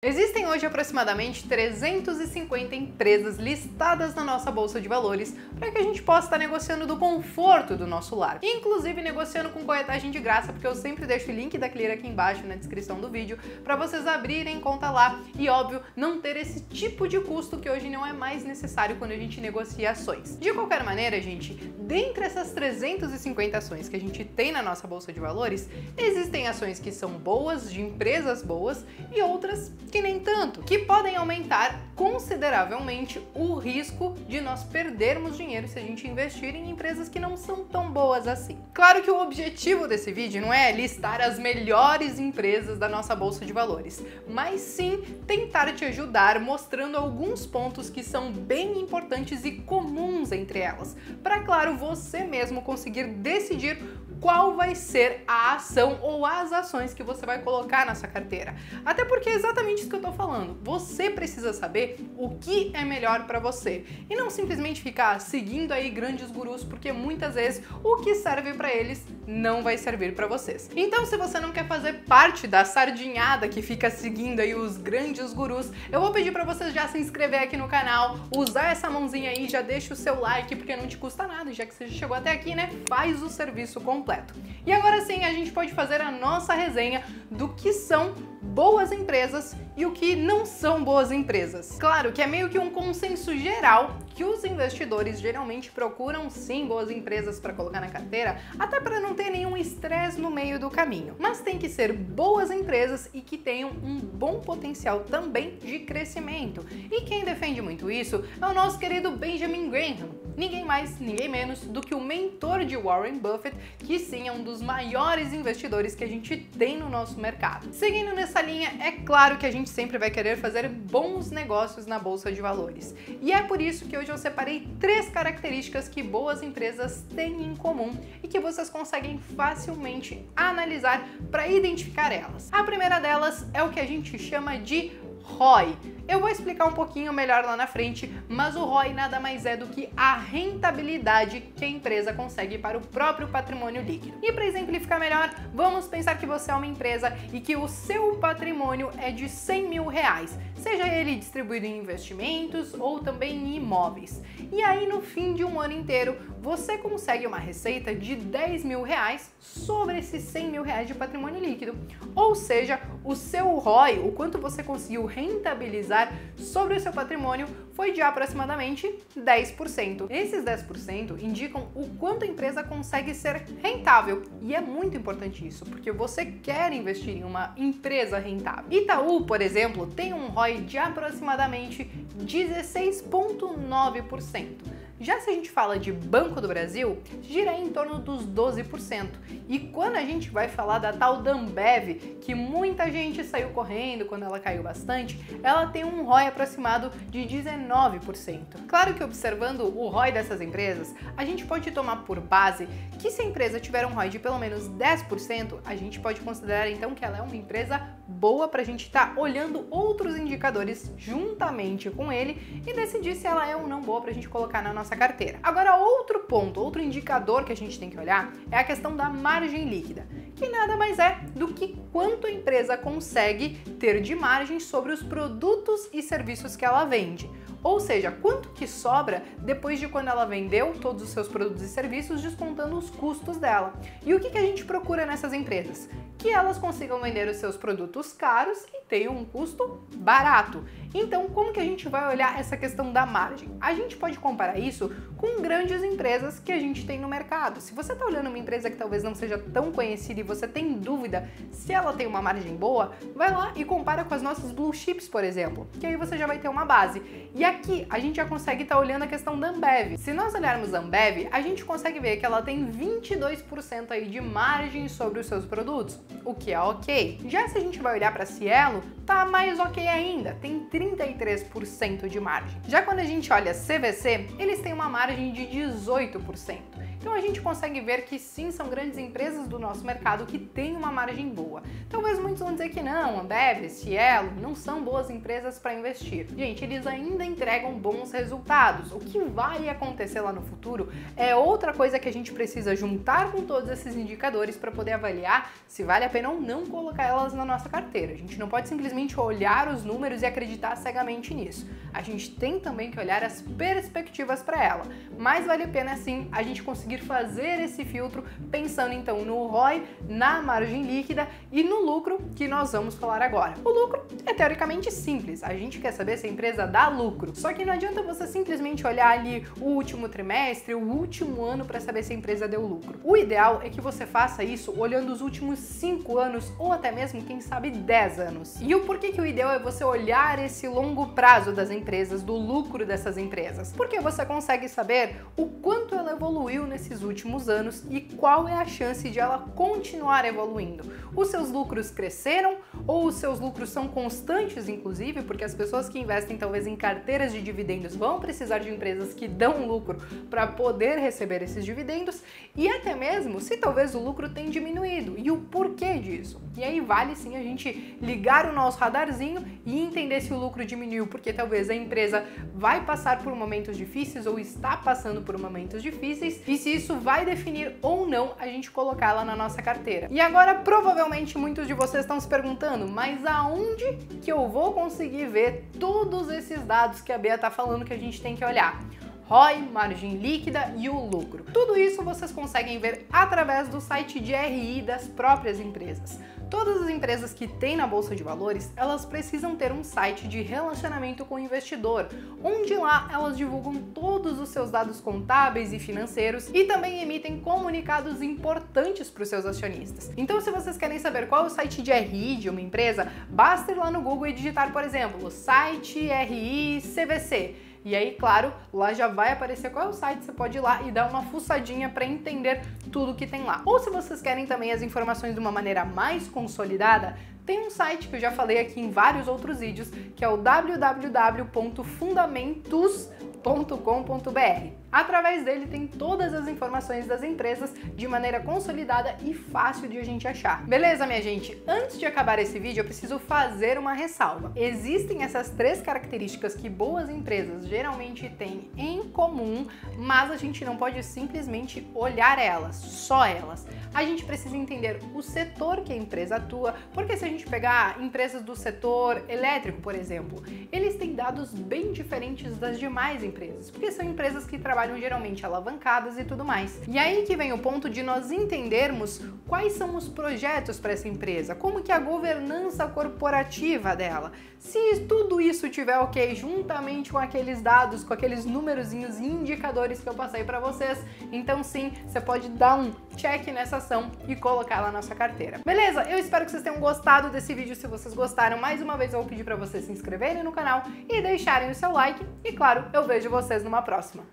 Existem hoje aproximadamente 350 empresas listadas na nossa bolsa de valores para que a gente possa estar negociando do conforto do nosso lar, inclusive negociando com corretagem de graça, porque eu sempre deixo o link da Clear aqui embaixo na descrição do vídeo para vocês abrirem conta lá e, óbvio, não ter esse tipo de custo que hoje não é mais necessário quando a gente negocia ações. De qualquer maneira, gente, dentre essas 350 ações que a gente tem na nossa bolsa de valores, existem ações que são boas, de empresas boas, e outras que nem tanto, que podem aumentar consideravelmente o risco de nós perdermos dinheiro se a gente investir em empresas que não são tão boas assim. Claro que o objetivo desse vídeo não é listar as melhores empresas da nossa bolsa de valores, mas sim tentar te ajudar mostrando alguns pontos que são bem importantes e comuns entre elas, para, claro, você mesmo conseguir decidir qual vai ser a ação ou as ações que você vai colocar na sua carteira. Até porque é exatamente isso que eu tô falando. Você precisa saber o que é melhor para você e não simplesmente ficar seguindo aí grandes gurus, porque muitas vezes o que serve para eles não vai servir para vocês. Então, se você não quer fazer parte da sardinhada que fica seguindo aí os grandes gurus, eu vou pedir para vocês já se inscrever aqui no canal, usar essa mãozinha aí, já deixa o seu like, porque não te custa nada, já que você já chegou até aqui, né? Faz o serviço completo. E agora sim, a gente pode fazer a nossa resenha do que são boas empresas e o que não são boas empresas. Claro que é meio que um consenso geral que os investidores geralmente procuram sim boas empresas para colocar na carteira, até para não ter nenhum estresse no meio do caminho. Mas tem que ser boas empresas e que tenham um bom potencial também de crescimento. E quem defende muito isso é o nosso querido Benjamin Graham. Ninguém mais, ninguém menos do que o mentor de Warren Buffett, que sim é um dos maiores investidores que a gente tem no nosso mercado. Seguindo nessa linha, é claro que a gente sempre vai querer fazer bons negócios na bolsa de valores. E é por isso que hoje eu separei 3 características que boas empresas têm em comum e que vocês conseguem facilmente analisar para identificar elas. A primeira delas é o que a gente chama de ROI. Eu vou explicar um pouquinho melhor lá na frente, mas o ROI nada mais é do que a rentabilidade que a empresa consegue para o próprio patrimônio líquido. E para exemplificar melhor, vamos pensar que você é uma empresa e que o seu patrimônio é de 100 mil reais, seja ele distribuído em investimentos ou também em imóveis. E aí no fim de um ano inteiro, você consegue uma receita de 10 mil reais sobre esses 100 mil reais de patrimônio líquido. Ou seja, o seu ROI, o quanto você conseguiu rentabilizar sobre o seu patrimônio, foi de aproximadamente 10%. Esses 10% indicam o quanto a empresa consegue ser rentável. E é muito importante isso, porque você quer investir em uma empresa rentável. Itaú, por exemplo, tem um ROI de aproximadamente 16,9%. Já se a gente fala de Banco do Brasil, gira em torno dos 12%. E quando a gente vai falar da tal da Ambev, que muita gente saiu correndo quando ela caiu bastante, ela tem um ROI aproximado de 19%. Claro que observando o ROI dessas empresas, a gente pode tomar por base que se a empresa tiver um ROI de pelo menos 10%, a gente pode considerar então que ela é uma empresa boa para a gente estar olhando outros indicadores juntamente com ele e decidir se ela é ou não boa para a gente colocar na nossa carteira. Agora, outro ponto, outro indicador que a gente tem que olhar é a questão da margem líquida, que nada mais é do que quanto a empresa consegue ter de margem sobre os produtos e serviços que ela vende. Ou seja, quanto que sobra depois de quando ela vendeu todos os seus produtos e serviços, descontando os custos dela. E o que a gente procura nessas empresas? Que elas consigam vender os seus produtos caros e tenham um custo barato. Então, como que a gente vai olhar essa questão da margem? A gente pode comparar isso com grandes empresas que a gente tem no mercado. Se você está olhando uma empresa que talvez não seja tão conhecida e você tem dúvida se ela tem uma margem boa, vai lá e compara com as nossas blue chips, por exemplo, que aí você já vai ter uma base. E aqui a gente já consegue estar olhando a questão da Ambev. Se nós olharmos a Ambev, a gente consegue ver que ela tem 22% aí de margem sobre os seus produtos, o que é ok. Já se a gente vai olhar para a Cielo, tá mais ok ainda, tem 33% de margem. Já quando a gente olha CVC, eles têm uma margem de 18%. Então a gente consegue ver que sim, são grandes empresas do nosso mercado que têm uma margem boa. Talvez muitos vão dizer que não, Ambev, Cielo, não são boas empresas para investir. Gente, eles ainda entregam bons resultados. O que vai acontecer lá no futuro é outra coisa que a gente precisa juntar com todos esses indicadores para poder avaliar se vale a pena ou não colocar elas na nossa carteira. A gente não pode simplesmente olhar os números e acreditar cegamente nisso. A gente tem também que olhar as perspectivas para ela. Mas vale a pena sim a gente conseguir fazer esse filtro pensando então no ROI, na margem líquida e no lucro que nós vamos falar agora. O lucro é teoricamente simples, a gente quer saber se a empresa dá lucro. Só que não adianta você simplesmente olhar ali o último trimestre, o último ano para saber se a empresa deu lucro. O ideal é que você faça isso olhando os últimos 5 anos ou até mesmo, quem sabe, 10 anos. E o porquê que o ideal é você olhar esse longo prazo das empresas, do lucro dessas empresas? Porque você consegue saber o quanto ela evoluiu nesses últimos anos e qual é a chance de ela continuar evoluindo. Os seus lucros cresceram ou os seus lucros são constantes, inclusive, porque as pessoas que investem talvez em carteiras de dividendos vão precisar de empresas que dão lucro para poder receber esses dividendos, e até mesmo se talvez o lucro tenha diminuído e o porquê disso. E aí vale sim a gente ligar o nosso radarzinho e entender se o lucro diminuiu porque talvez a empresa vai passar por momentos difíceis ou está passando por momentos difíceis, e se isso vai definir ou não a gente colocá-la na nossa carteira. E agora provavelmente muitos de vocês estão se perguntando, mas aonde que eu vou conseguir ver todos esses dados que a Bea está falando que a gente tem que olhar? ROI, margem líquida e o lucro. Tudo isso vocês conseguem ver através do site de RI das próprias empresas. Todas as empresas que têm na Bolsa de Valores, elas precisam ter um site de relacionamento com o investidor, onde lá elas divulgam todos os seus dados contábeis e financeiros e também emitem comunicados importantes para os seus acionistas. Então, se vocês querem saber qual é o site de RI de uma empresa, basta ir lá no Google e digitar, por exemplo, site RI CVC. E aí, claro, lá já vai aparecer qual é o site, você pode ir lá e dar uma fuçadinha para entender tudo que tem lá. Ou se vocês querem também as informações de uma maneira mais consolidada, tem um site que eu já falei aqui em vários outros vídeos, que é o www.fundamentos.com.br. Através dele tem todas as informações das empresas de maneira consolidada e fácil de a gente achar. Beleza, minha gente? Antes de acabar esse vídeo, eu preciso fazer uma ressalva. Existem essas 3 características que boas empresas geralmente têm em comum, mas a gente não pode simplesmente olhar elas, só elas. A gente precisa entender o setor que a empresa atua, porque se a gente pegar empresas do setor elétrico, por exemplo, eles têm dados bem diferentes das demais empresas, porque são empresas que trabalham geralmente alavancadas e tudo mais. E aí que vem o ponto de nós entendermos quais são os projetos para essa empresa, como que é a governança corporativa dela. Se tudo isso tiver ok, juntamente com aqueles dados, com aqueles numerozinhos e indicadores que eu passei para vocês, então sim, você pode dar um check nessa ação e colocar ela na sua carteira. Beleza? Eu espero que vocês tenham gostado desse vídeo. Se vocês gostaram, mais uma vez eu vou pedir para vocês se inscreverem no canal e deixarem o seu like. E claro, eu vejo vocês numa próxima.